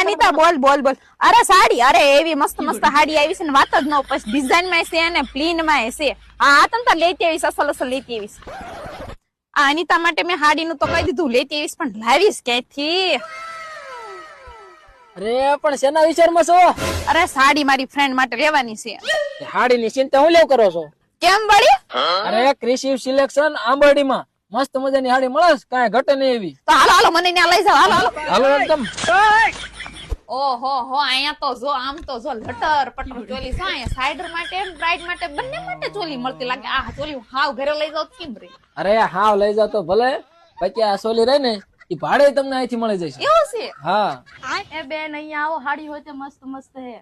અનિતા બોલ બોલ બોલ. અરે સાડી, અરે એવી મસ્ત મસ્ત સાડી આવી છે ને વાત જ ન. પછી ડિઝાઇન માં છે ને પ્લેન માં છે. હા તમ તાર લેતી આવીશ, અસલ અસલ લેતી આવીશ. આ અનિતા માટે મેં સાડી નું તો કહી દીધું લેતી આવીશ, પણ લાવીશ ક્યાંથી? અરે પણ શેના વિચારમાં છો? અરે સાડી મારી ફ્રેન્ડ માટે લેવાની છે. હાડી ની ચિંતા હું લેવ કરો છો? કેમ વળી? અરે ક્રિશિવ સિલેક્શન આંબરડીમાં મસ્ત મજાની હાડી મળે છે, કાંઈ ઘટે નહીં એવી. તો હાલો હાલો મને ત્યાં લઈ જાઓ. હાલો હાલો. હાલો એકદમ. ઓહો હો, અહીંયા તો જો આમ તો જો લટર પટર ચોલી છે. અહીંયા સાઈડર માટે બ્રાઇડ માટે બંને માટે ચોલી મળતી લાગે. આ ચોલી હાવ ઘરે લઈ જાવ કેમ રે? અરે હાવ લઈ જાવ તો ભલે, પછી આ સોલી રહી ને એ ભાડે તમને અહીંથી મળી જશે. એવું છે? હા. એ બેન અહીંયા આવો, હાડી હોય તો મસ્ત મસ્ત હે.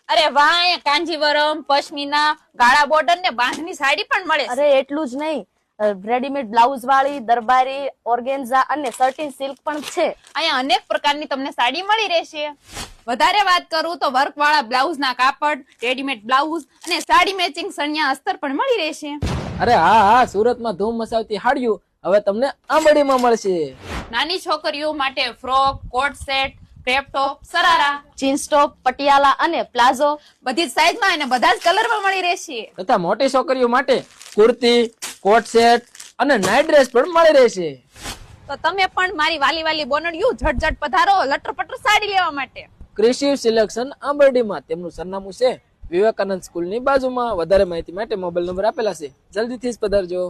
અરે વાહ, અહીંયા કાંજીવરમ, પશ્મિના, ગાળા બોર્ડર ને બાંધની સાડી પણ મળે છે. અરે એટલું જ નહીં, રેડીમેડ બ્લાઉઝ વાળી, દરબારી, ઓર્ગેન્ઝા અને સર્ટિન સિલ્ક પણ છે. અહીંયા અનેક પ્રકારની તમને સાડી મળી રહેશે. વધારે વાત કરું તો વર્ક વાળા બ્લાઉઝ ના કાપડ, રેડીમેડ બ્લાઉઝ અને સાડી મેચિંગ સણિયા અસ્તર પણ મળી રહેશે. અરે હા હા, સુરતમાં ધૂમ મચાવતી હાડીઓ હવે તમને આંબરડીમાં મળશે. નાની છોકરીઓ માટે ફ્રોક, કોટ સેટ, ક્રેપ ટોપ, સરારા, જીન્સ ટોપ, પટિયાલા અને પ્લાઝો બધી જ સાઈઝમાં અને બધા જ કલરમાં મળી રહેશે. તથા મોટી છોકરીઓ માટે કુર્તી, કોટ સેટ અને નાઇટ ડ્રેસ પણ મળી રહેશે. તો તમે પણ મારી વાલી વાલી બોનડિયું ઝટઝટ પધારો લટર પટર સાડી લેવા માટે. ક્રિશિવ સિલેક્શન આંબરડીમાં. તેમનું સરનામું છે વિવેકાનંદ સ્કૂલની બાજુમાં. વધારે માહિતી માટે મોબાઈલ નંબર આપેલા છે, જલ્દીથી જ પધારજો.